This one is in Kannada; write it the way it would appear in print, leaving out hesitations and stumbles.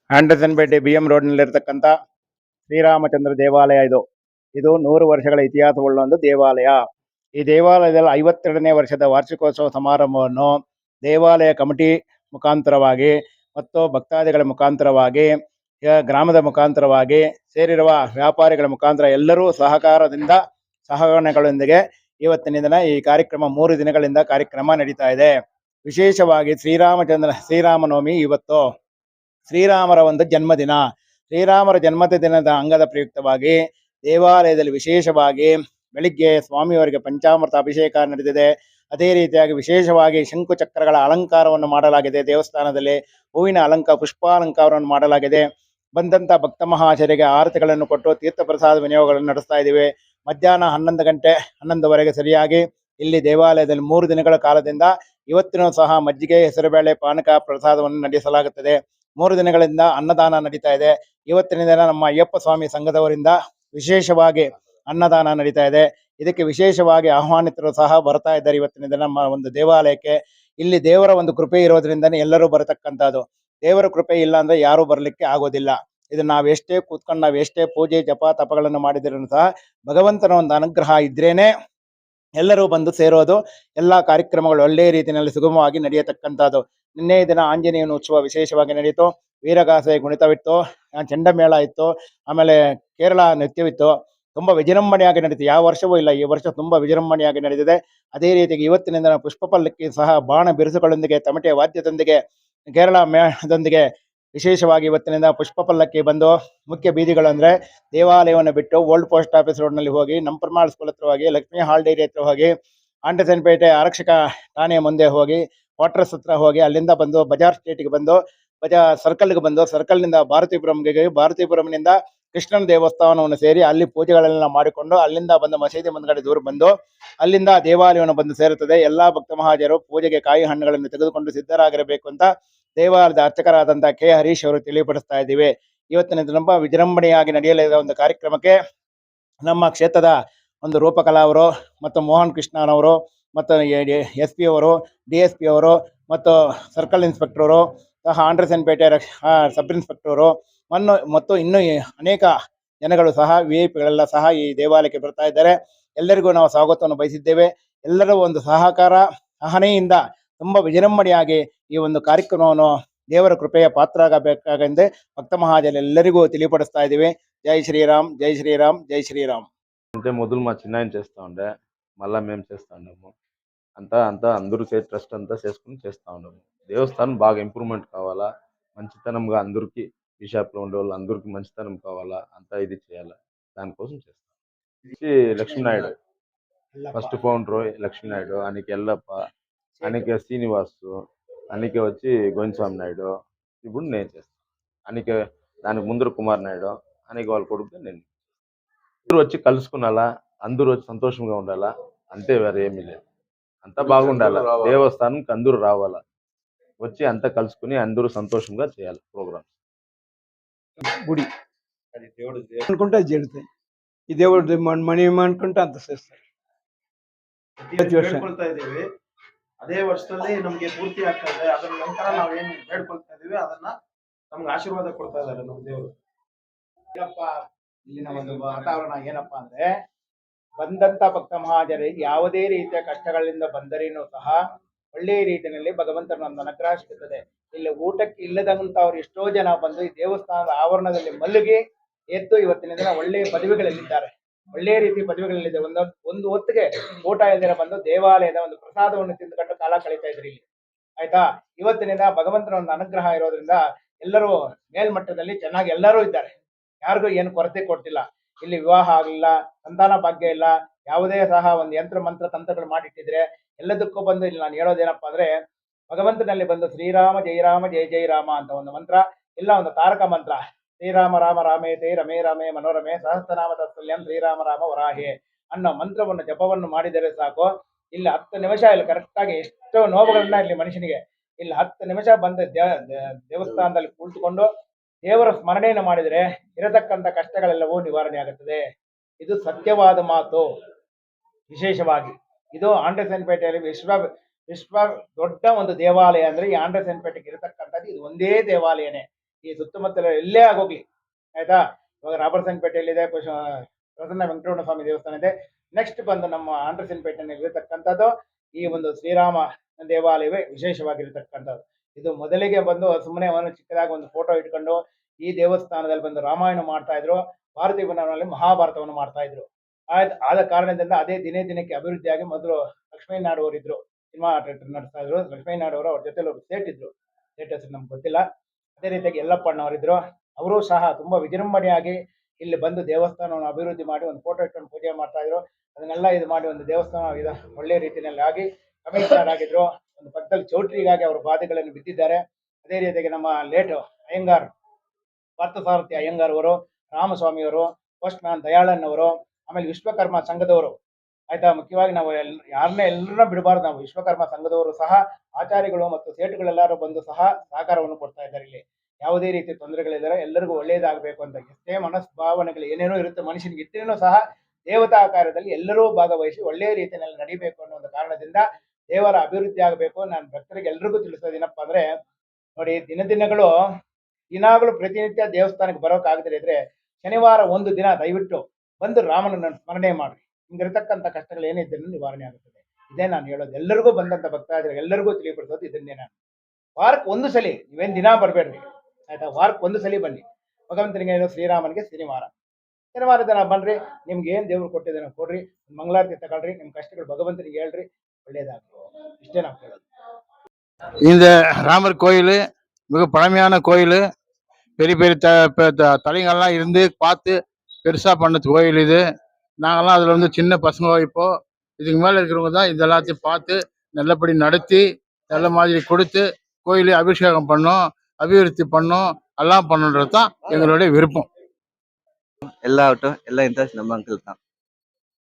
ಆಂಡರ್ಸನ್ಪೇಟೆ BM ರೋಡ್ನಲ್ಲಿರ್ತಕ್ಕಂಥ ಶ್ರೀರಾಮಚಂದ್ರ ದೇವಾಲಯ ಇದು 100 ವರ್ಷಗಳ ಇತಿಹಾಸವುಳ್ಳ ಒಂದು ದೇವಾಲಯ. ಈ ದೇವಾಲಯದಲ್ಲಿ 52ನೇ ವರ್ಷದ ವಾರ್ಷಿಕೋತ್ಸವ ಸಮಾರಂಭವನ್ನು ದೇವಾಲಯ ಕಮಿಟಿ ಮುಖಾಂತರವಾಗಿ ಮತ್ತು ಭಕ್ತಾದಿಗಳ ಮುಖಾಂತರವಾಗಿ ಗ್ರಾಮದ ಮುಖಾಂತರವಾಗಿ ಸೇರಿರುವ ವ್ಯಾಪಾರಿಗಳ ಮುಖಾಂತರ ಎಲ್ಲರೂ ಸಹಕಾರಗಳೊಂದಿಗೆ ಇವತ್ತಿನ ದಿನ ಈ ಕಾರ್ಯಕ್ರಮ 3 ದಿನಗಳಿಂದ ಕಾರ್ಯಕ್ರಮ ನಡೀತಾ ಇದೆ. ವಿಶೇಷವಾಗಿ ಶ್ರೀರಾಮನವಮಿ ಇವತ್ತು ಶ್ರೀರಾಮರ ಒಂದು ಜನ್ಮದಿನ. ಶ್ರೀರಾಮರ ಜನ್ಮದಿನದ ಅಂಗದ ಪ್ರಯುಕ್ತವಾಗಿ ದೇವಾಲಯದಲ್ಲಿ ವಿಶೇಷವಾಗಿ ಬೆಳಿಗ್ಗೆ ಸ್ವಾಮಿಯವರಿಗೆ ಪಂಚಾಮೃತ ಅಭಿಷೇಕ ನಡೆದಿದೆ. ಅದೇ ರೀತಿಯಾಗಿ ವಿಶೇಷವಾಗಿ ಶಂಕು ಚಕ್ರಗಳ ಅಲಂಕಾರವನ್ನು ಮಾಡಲಾಗಿದೆ. ದೇವಸ್ಥಾನದಲ್ಲಿ ಹೂವಿನ ಪುಷ್ಪಾಲಂಕಾರವನ್ನು ಮಾಡಲಾಗಿದೆ. ಬಂದಂಥ ಭಕ್ತ ಮಹಾಶಯರಿಗೆ ಆರತಿಗಳನ್ನು ಕೊಟ್ಟು ತೀರ್ಥ ಪ್ರಸಾದ ವಿನಿಯೋಗಗಳನ್ನು ನಡೆಸ್ತಾ ಇದ್ದೀವಿ. ಮಧ್ಯಾಹ್ನ 11 ಗಂಟೆ 11ವರೆಗೆ ಸರಿಯಾಗಿ ಇಲ್ಲಿ ದೇವಾಲಯದಲ್ಲಿ 3 ದಿನಗಳ ಕಾಲದಿಂದ ಇವತ್ತಿನೂ ಸಹ ಮಜ್ಜಿಗೆ, ಹೆಸರುಬೇಳೆ, ಪಾನಕ ಪ್ರಸಾದವನ್ನು ನಡೆಸಲಾಗುತ್ತದೆ. 3 ದಿನಗಳಿಂದ ಅನ್ನದಾನ ನಡೀತಾ ಇದೆ. ಇವತ್ತಿನ ದಿನ ನಮ್ಮ ಅಯ್ಯಪ್ಪ ಸ್ವಾಮಿ ಸಂಘದವರಿಂದ ವಿಶೇಷವಾಗಿ ಅನ್ನದಾನ ನಡೀತಾ ಇದೆ. ಇದಕ್ಕೆ ವಿಶೇಷವಾಗಿ ಆಹ್ವಾನಿತರು ಸಹ ಬರ್ತಾ ಇದ್ದಾರೆ. ಇವತ್ತಿನ ದಿನ ನಮ್ಮ ಒಂದು ದೇವಾಲಯಕ್ಕೆ ಇಲ್ಲಿ ದೇವರ ಒಂದು ಕೃಪೆ ಇರೋದ್ರಿಂದನೇ ಎಲ್ಲರೂ ಬರತಕ್ಕಂಥದ್ದು. ದೇವರ ಕೃಪೆ ಇಲ್ಲ ಅಂದ್ರೆ ಯಾರು ಬರಲಿಕ್ಕೆ ಆಗೋದಿಲ್ಲ. ಇದು ನಾವೆಷ್ಟೇ ಕೂತ್ಕೊಂಡು ನಾವೆಷ್ಟೇ ಪೂಜೆ ಜಪ ತಪಗಳನ್ನು ಮಾಡಿದ್ರೂ ಸಹ ಭಗವಂತನ ಒಂದು ಅನುಗ್ರಹ ಇದ್ರೇನೆ ಎಲ್ಲರೂ ಬಂದು ಸೇರೋದು. ಎಲ್ಲ ಕಾರ್ಯಕ್ರಮಗಳು ಒಳ್ಳೆಯ ರೀತಿಯಲ್ಲಿ ಸುಗಮವಾಗಿ ನಡೆಯತಕ್ಕಂಥದ್ದು. ನಿನ್ನೆ ದಿನ ಆಂಜನೇಯನ ಉತ್ಸವ ವಿಶೇಷವಾಗಿ ನಡೆಯಿತು. ವೀರಗಾಸೆ ಕುಣಿತವಿತ್ತು, ಚಂಡಮೇಳ ಇತ್ತು, ಆಮೇಲೆ ಕೇರಳ ನೃತ್ಯವಿತ್ತು. ತುಂಬ ವಿಜೃಂಭಣೆಯಾಗಿ ನಡೀತು. ಯಾವ ವರ್ಷವೂ ಇಲ್ಲ, ಈ ವರ್ಷ ತುಂಬ ವಿಜೃಂಭಣೆಯಾಗಿ ನಡೆದಿದೆ. ಅದೇ ರೀತಿಯಾಗಿ ಇವತ್ತಿನ ದಿನ ಪುಷ್ಪ ಪಲ್ಲಕ್ಕಿ ಸಹ ಬಾಣ ಬಿರುಸುಗಳೊಂದಿಗೆ ತಮಟೆ ವಾದ್ಯದೊಂದಿಗೆ ಕೇರಳ ಮೇಳದೊಂದಿಗೆ ವಿಶೇಷವಾಗಿ ಇವತ್ತಿನಿಂದ ಪುಷ್ಪ ಪಲ್ಲಕ್ಕಿ ಬಂದು ಮುಖ್ಯ ಬೀದಿಗಳು ಅಂದರೆ ದೇವಾಲಯವನ್ನು ಬಿಟ್ಟು ಓಲ್ಡ್ ಪೋಸ್ಟ್ ಆಫೀಸ್ ರೋಡ್ನಲ್ಲಿ ಹೋಗಿ ನಂಪರ್ಮಾಳ್ ಸ್ಕೂಲ್ ಹತ್ರ ಹೋಗಿ ಲಕ್ಷ್ಮೀ ಹಾಲ್ ಡೈರಿ ಹತ್ರ ಹೋಗಿ ಆಂಡರ್ಸನ್ಪೇಟೆ ಆರಕ್ಷಕ ಠಾಣೆಯ ಮುಂದೆ ಹೋಗಿ ಕ್ವಾರ್ಟರ್ಸ್ ಹತ್ರ ಹೋಗಿ ಅಲ್ಲಿಂದ ಬಂದು ಬಜಾರ್ ಸ್ಟ್ರೀಟ್ಗೆ ಬಂದು ಸರ್ಕಲ್ಗೆ ಬಂದು ಸರ್ಕಲ್ನಿಂದ ಭಾರತೀಪುರಂನಿಂದ ಕೃಷ್ಣನ ದೇವಸ್ಥಾನವನ್ನು ಸೇರಿ ಅಲ್ಲಿ ಪೂಜೆಗಳೆಲ್ಲ ಮಾಡಿಕೊಂಡು ಅಲ್ಲಿಂದ ಬಂದು ಮಸೀದಿ ಮುಂದ್ಗಡೆ ದೂರ ಬಂದು ಅಲ್ಲಿಂದ ದೇವಾಲಯವನ್ನು ಬಂದು ಸೇರುತ್ತದೆ. ಎಲ್ಲಾ ಭಕ್ತ ಮಹಾಜರು ಪೂಜೆಗೆ ಕಾಯಿ ಹಣ್ಣುಗಳನ್ನು ತೆಗೆದುಕೊಂಡು ಸಿದ್ಧರಾಗಿರಬೇಕು ಅಂತ ದೇವಾಲಯದ ಅರ್ಚಕರಾದಂತಹ ಕೆ ಹರೀಶ್ ಅವರು ತಿಳಿಪಡಿಸ್ತಾ ಇದ್ದೀವಿ. ಇವತ್ತಿನ ತುಂಬ ವಿಜೃಂಭಣೆಯಾಗಿ ನಡೆಯಲಿರುವ ಒಂದು ಕಾರ್ಯಕ್ರಮಕ್ಕೆ ನಮ್ಮ ಕ್ಷೇತ್ರದ ಒಂದು ರೂಪಕಲಾ ಅವರು ಮತ್ತು ಮೋಹನ್ ಕೃಷ್ಣನವರು ಮತ್ತು SP ಅವರು, DSP ಅವರು ಮತ್ತು ಸರ್ಕಲ್ ಇನ್ಸ್ಪೆಕ್ಟರ್ ಸಹ ಆಂಡರ್ಸನ್ಪೇಟೆ ಸಬ್ ಇನ್ಸ್ಪೆಕ್ಟರ್ ಮತ್ತು ಇನ್ನೂ ಅನೇಕ ಜನಗಳು ಸಹ VIP ಸಹ ಈ ದೇವಾಲಯಕ್ಕೆ ಬರ್ತಾ ಇದ್ದಾರೆ. ಎಲ್ಲರಿಗೂ ನಾವು ಸ್ವಾಗತವನ್ನು ಬಯಸಿದ್ದೇವೆ. ಎಲ್ಲರೂ ಒಂದು ಸಹನೆಯಿಂದ ತುಂಬ ವಿಜೃಂಭಣೆಯಾಗಿ ಈ ಒಂದು ಕಾರ್ಯಕ್ರಮವನ್ನು ದೇವರ ಕೃಪೆಯ ಪಾತ್ರ ಆಗಬೇಕಾಗೆಂದೇ ಭಕ್ತ మహాజనులెల్లరిಗೂ తెలియపరుస్తా ఇదివి. జై శ్రీరామ్, జై శ్రీరామ్, జై శ్రీరామ్. అంటే మొదలు మా చిన్నాయన చేస్తూ ఉండే, మళ్ళీ మేము చేస్తూ ఉన్నాము. అంతా అందరూ ట్రస్ట్ అంతా చేసుకుని చేస్తూ ఉన్నాము. దేవస్థానం బాగా ఇంప్రూవ్మెంట్ కావాలా, మంచితనంగా అందరికీ ఈ షాప్లో ఉండే వాళ్ళు అందరికీ మంచితనం కావాలా, అంతా ఇది చేయాలా, దానికోసం చేస్తాం. లక్ష్మీనాయుడు ఫస్ట్ ఫౌండర్, లక్ష్మీనాయుడు, ఆయనకి ఎల్లప్ప, ఆయనకి శ్రీనివాసు, ఆయనకి వచ్చి గోవిందస్వామి నాయుడు, ఇప్పుడు నేను చేస్తాను. ఆయనకి దానికి ముందర కుమార్ నాయుడు, ఆయనకి వాళ్ళ కొడుకు నేను. అందరూ వచ్చి కలుసుకున్నాలా, అందరూ వచ్చి సంతోషంగా ఉండాలా, అంతే, వేరే ఏమీ లేదు. అంతా బాగుండాలా, దేవస్థానంకి అందరూ రావాలా, వచ్చి అంతా కలుసుకుని అందరూ సంతోషంగా చేయాలి ప్రోగ్రామ్. గుడి అది దేవుడు అనుకుంటే అది జరుగుతాయి. ఈ దేవుడు మనీ అనుకుంటే ಅಂತ ಸೇರ್ತಾರೆ. ಬೇಡ್ಕೊಳ್ತಾ ಇದ್ದೀವಿ. ಅದೇ ವರ್ಷದಲ್ಲಿ ನಮ್ಗೆ ಪೂರ್ತಿ ಆಗ್ತಾ ಇದೆ. ಅದರ ನಂತರ ನಾವೇನು ಬೇಡ್ಕೊಳ್ತಾ ಇದೀವಿ ಅದನ್ನ ನಮ್ಗೆ ಆಶೀರ್ವಾದ ಕೊಡ್ತಾ ಇದ್ದಾರೆ ನಮ್ಮ ದೇವರು. ಇಲ್ಲಿನ ಒಂದು ವಾತಾವರಣ ಏನಪ್ಪಾ ಅಂದ್ರೆ, ಬಂದಂತ ಭಕ್ತ ಮಹಾಜರಿಗೆ ಯಾವುದೇ ರೀತಿಯ ಕಷ್ಟಗಳಿಂದ ಬಂದರೇನೂ ಸಹ ಒಳ್ಳೆಯ ರೀತಿಯಲ್ಲಿ ಭಗವಂತನ ಒಂದು ಅನುಗ್ರಹ ಸಿಗುತ್ತದೆ. ಇಲ್ಲಿ ಊಟಕ್ಕೆ ಇಲ್ಲದಂತವ್ರು ಎಷ್ಟೋ ಜನ ಬಂದು ಈ ದೇವಸ್ಥಾನದ ಆವರಣದಲ್ಲಿ ಮಲ್ಲಿಗೆ ಎದ್ದು ಇವತ್ತಿನ ದಿನ ಒಳ್ಳೆಯ ಪದವಿಗಳಲ್ಲಿದ್ದಾರೆ, ಒಳ್ಳೆಯ ರೀತಿ ಪದವಿಗಳಲ್ಲಿದೆ. ಒಂದು ಹೊತ್ತಿಗೆ ಊಟ ಇಲ್ದಿರ ಬಂದು ದೇವಾಲಯದ ಒಂದು ಪ್ರಸಾದವನ್ನು ತಿಂದುಕೊಂಡು ಕಾಲ ಕಳೀತಾ ಇದ್ರಿ ಇಲ್ಲಿ. ಆಯ್ತಾ, ಇವತ್ತಿನಿಂದ ಭಗವಂತನ ಒಂದು ಅನುಗ್ರಹ ಇರೋದ್ರಿಂದ ಎಲ್ಲರೂ ಮೇಲ್ಮಟ್ಟದಲ್ಲಿ ಚೆನ್ನಾಗಿ ಎಲ್ಲರೂ ಇದ್ದಾರೆ. ಯಾರಿಗೂ ಏನು ಕೊರತೆ ಕೊಡ್ತಿಲ್ಲ. ಇಲ್ಲಿ ವಿವಾಹ ಆಗಲಿಲ್ಲ, ಸಂತಾನ ಭಾಗ್ಯ ಇಲ್ಲ, ಯಾವುದೇ ಸಹ ಒಂದು ಯಂತ್ರ ಮಂತ್ರ ತಂತ್ರಗಳು ಮಾಡಿಟ್ಟಿದ್ರೆ ಎಲ್ಲದಕ್ಕೂ ಬಂದು ಇಲ್ಲಿ ನಾನು ಹೇಳೋದೇನಪ್ಪಾ ಅಂದ್ರೆ, ಭಗವಂತನಲ್ಲಿ ಬಂದು ಶ್ರೀರಾಮ ಜೈ ರಾಮ ಜೈ ಜೈ ರಾಮ ಅಂತ ಒಂದು ಮಂತ್ರ ಇಲ್ಲ, ಒಂದು ತಾರಕ ಮಂತ್ರ, ಶ್ರೀರಾಮ ರಾಮ ರಾಮೇತೆ ರಮೇ ರಾಮೇ ಮನೋರಮೆ ಸಹಸ್ರನಾಮ ತತ್ಸಲ್ಯಂ ಶ್ರೀರಾಮ ರಾಮ ವರಾಹೆ ಅನ್ನೋ ಮಂತ್ರವನ್ನು ಜಪವನ್ನು ಮಾಡಿದರೆ ಸಾಕು. ಇಲ್ಲಿ 10 ನಿಮಿಷ ಇಲ್ಲಿ ಕರೆಕ್ಟಾಗಿ ಎಷ್ಟೋ ನೋವುಗಳನ್ನ ಇಲ್ಲಿ ಮನುಷ್ಯನಿಗೆ ಇಲ್ಲಿ 10 ನಿಮಿಷ ಬಂದು ದೇವಸ್ಥಾನದಲ್ಲಿ ಕುಳಿತುಕೊಂಡು ದೇವರ ಸ್ಮರಣೆಯನ್ನು ಮಾಡಿದರೆ ಇರತಕ್ಕಂಥ ಕಷ್ಟಗಳೆಲ್ಲವೂ ನಿವಾರಣೆ ಆಗುತ್ತದೆ. ಇದು ಸತ್ಯವಾದ ಮಾತು. ವಿಶೇಷವಾಗಿ ಇದು ಆಂಡರ್ಸನ್ಪೇಟೆಯಲ್ಲಿ ವಿಶ್ವ ದೊಡ್ಡ ಒಂದು ದೇವಾಲಯ ಅಂದ್ರೆ ಈ ಆಂಡರ್ಸನ್ಪೇಟೆಗೆ ಇರತಕ್ಕಂಥದ್ದು ಇದು ಒಂದೇ ದೇವಾಲಯನೇ. ಈ ಸುತ್ತಮುತ್ತಲ ಎಲ್ಲೇ ಆಗೋಗ್ಲಿ, ಆಯ್ತಾ. ಇವಾಗ ರಾಬರ್ಸನ್ ಪೇಟೆಯಲ್ಲಿದೆ, ಪ್ರಸನ್ನ ವೆಂಕಟರಮಣ ಸ್ವಾಮಿ ದೇವಸ್ಥಾನ ಇದೆ. ನೆಕ್ಸ್ಟ್ ಬಂದು ನಮ್ಮ ಆಂಡ್ರಸನ್ ಪೇಟೆಯಲ್ಲಿ ಇರತಕ್ಕಂಥದ್ದು ಈ ಒಂದು ಶ್ರೀರಾಮ ದೇವಾಲಯವೇ ವಿಶೇಷವಾಗಿರತಕ್ಕಂಥದ್ದು. ಇದು ಮೊದಲಿಗೆ ಬಂದು ಸುಮ್ಮನೆ ಅವನು ಚಿಕ್ಕದಾಗಿ ಒಂದು ಫೋಟೋ ಇಟ್ಕೊಂಡು ಈ ದೇವಸ್ಥಾನದಲ್ಲಿ ಬಂದು ರಾಮಾಯಣ ಮಾಡ್ತಾ ಇದ್ರು, ಭಾರತೀಯ ವನದಲ್ಲಿ ಮಹಾಭಾರತವನ್ನು ಮಾಡ್ತಾ ಇದ್ರು. ಆದ ಕಾರಣದಿಂದ ಅದೇ ದಿನೇ ದಿನಕ್ಕೆ ಅಭಿವೃದ್ಧಿಯಾಗಿ ಮೊದಲು ಲಕ್ಷ್ಮೀನಾಡವರು ಇದ್ರು, ಸಿನಿಮಾ ನಡೆಸ್ತಾ ಇದ್ರು. ಲಕ್ಷ್ಮೀನಾಡವರು ಅವ್ರ ಜೊತೆಲಿ ಒಬ್ಬರು ಸೇಟ್ ಇದ್ರು, ಸೇಟ್ ಹೆಸರು ನಮ್ಗೆ ಗೊತ್ತಿಲ್ಲ. ಅದೇ ರೀತಿಯಾಗಿ ಯಲ್ಲಪ್ಪಣ್ಣವರಿದ್ರು, ಅವರು ಸಹ ತುಂಬಾ ವಿಜೃಂಭಣೆಯಾಗಿ ಇಲ್ಲಿ ಬಂದು ದೇವಸ್ಥಾನವನ್ನು ಅಭಿವೃದ್ಧಿ ಮಾಡಿ ಒಂದು ಫೋಟೋ ಇಟ್ಕೊಂಡು ಪೂಜೆ ಮಾಡ್ತಾ ಇದ್ರು. ಅದನ್ನೆಲ್ಲ ಇದು ಮಾಡಿ ಒಂದು ದೇವಸ್ಥಾನ ಒಳ್ಳೆ ರೀತಿಯಲ್ಲಿ ಆಗಿ ಕಮಿಷನರ್ ಆಗಿದ್ರು. ಒಂದು ಪಕ್ಕದಲ್ಲಿ ಚೌಟ್ರಿಗಾಗಿ ಅವರು ಬಾಧೆಗಳನ್ನು ಬಿದ್ದಿದ್ದಾರೆ. ಅದೇ ರೀತಿಯಾಗಿ ನಮ್ಮ ಲೇಟ್ ಅಯ್ಯಂಗಾರ್, ಪಾರ್ಥಸಾರಥಿ ಅಯ್ಯಂಗಾರ್ ಅವರು, ರಾಮಸ್ವಾಮಿಯವರು, ಪೋಸ್ಟ್ ಮ್ಯಾನ್ ದಯಾಳನ್ ಅವರು, ಆಮೇಲೆ ವಿಶ್ವಕರ್ಮ ಸಂಘದವರು, ಆಯ್ತಾ. ಮುಖ್ಯವಾಗಿ ನಾವು ಯಾರನ್ನೇ ಎಲ್ಲರನ್ನ ಬಿಡಬಾರ್ದು. ನಾವು ವಿಶ್ವಕರ್ಮ ಸಂಘದವರು ಸಹ ಆಚಾರಿಗಳು ಮತ್ತು ಸೇಟುಗಳೆಲ್ಲರೂ ಬಂದು ಸಹ ಸಹಕಾರವನ್ನು ಕೊಡ್ತಾ ಇದ್ದಾರೆ. ಇಲ್ಲಿ ಯಾವುದೇ ರೀತಿ ತೊಂದರೆಗಳಿದ್ದಾರೆ, ಎಲ್ಲರಿಗೂ ಒಳ್ಳೆಯದಾಗಬೇಕು ಅಂತ ಎಷ್ಟೇ ಮನಸ್ಭಾವನೆಗಳು ಏನೇನೋ ಇರುತ್ತೆ ಮನುಷ್ಯನಿಗೆ ಇದ್ರೂ ಸಹ ದೇವತಾ ಕಾರ್ಯದಲ್ಲಿ ಎಲ್ಲರೂ ಭಾಗವಹಿಸಿ ಒಳ್ಳೆಯ ರೀತಿಯಲ್ಲಿ ನಡಿಬೇಕು ಅನ್ನೋ ಒಂದು ಕಾರಣದಿಂದ ದೇವರ ಅಭಿವೃದ್ಧಿ ಆಗಬೇಕು. ನಾನು ಭಕ್ತರಿಗೆ ಎಲ್ರಿಗೂ ತಿಳಿಸೋದೇನಪ್ಪ ಅಂದ್ರೆ, ನೋಡಿ, ದಿನಗಳು ದಿನಾಗಳು ಪ್ರತಿನಿತ್ಯ ದೇವಸ್ಥಾನಕ್ಕೆ ಬರೋಕ್ಕಾಗದೇ ಇದ್ರೆ ಶನಿವಾರ ಒಂದು ದಿನ ದಯವಿಟ್ಟು ಬಂದು ರಾಮನನ್ನು ಸ್ಮರಣೆ ಮಾಡ್ರಿ. ನಿಮ್ಗಿರ್ತಕ್ಕಂಥ ಕಷ್ಟಗಳು ಏನಿದ್ರೂ ನಿವಾರಣೆ ಆಗುತ್ತದೆ. ಇದೇ ನಾನು ಹೇಳೋದು. ಎಲ್ಲರಿಗೂ ಬಂದಂತ ಭಕ್ತಾದಿಗಳು ಎಲ್ಲರಿಗೂ ತಿಳಿಪಡಿಸೋದು ಇದನ್ನೇ. ನಾನು ವಾರಕ್ಕೆ ಒಂದು ಸಲ, ನೀವೇನ್ ದಿನ ಬರಬೇಡ್ರಿ, ಆಯ್ತಾ. ವಾರಕ್ಕೆ ಒಂದು ಸಲ ಬನ್ನಿ. ಭಗವಂತನಿಗೆ ಏನು, ಶ್ರೀರಾಮನಿಗೆ ಶನಿವಾರ ದಿನ ಬನ್ರಿ. ನಿಮ್ಗೆ ಏನ್ ದೇವ್ರು ಕೊಟ್ಟಿದ್ದಾನೆ ಕೊಡ್ರಿ, ಮಂಗಳಾರತಿ ತಗೊಳ್ರಿ, ನಿಮ್ ಕಷ್ಟಗಳು ಭಗವಂತನಿಗೆ ಹೇಳ್ರಿ, ಒಳ್ಳೇದಾಗ್ಲಿ. ಇಷ್ಟೇ ನಾವು ಕೇಳೋದು. இந்த ராமர் கோயில் மிக பழமையான கோயில். பெரிய பெரிய தலைங்கள்லாம் இருந்து பார்த்து பெருசா பண்ண கோயில் இது. நாங்கெல்லாம் அதுல வந்து சின்ன பசங்க. இப்போ இதுக்கு மேல இருக்கிறவங்க தான் இது எல்லாத்தையும் பார்த்து நல்லபடி நடத்தி நல்ல மாதிரி கொடுத்து கோயிலை அபிஷேகம் பண்ணோம், அபிவிருத்தி பண்ணோம், எல்லாம் பண்ணணுன்றது தான் எங்களுடைய விருப்பம். ಎಲ್ಲ ಔಟು ಎಲ್ಲ ಇಂಟ್ರೆಸ್ಟ್ ನಮ್ಮ ಅಂಕಲ್ தான்.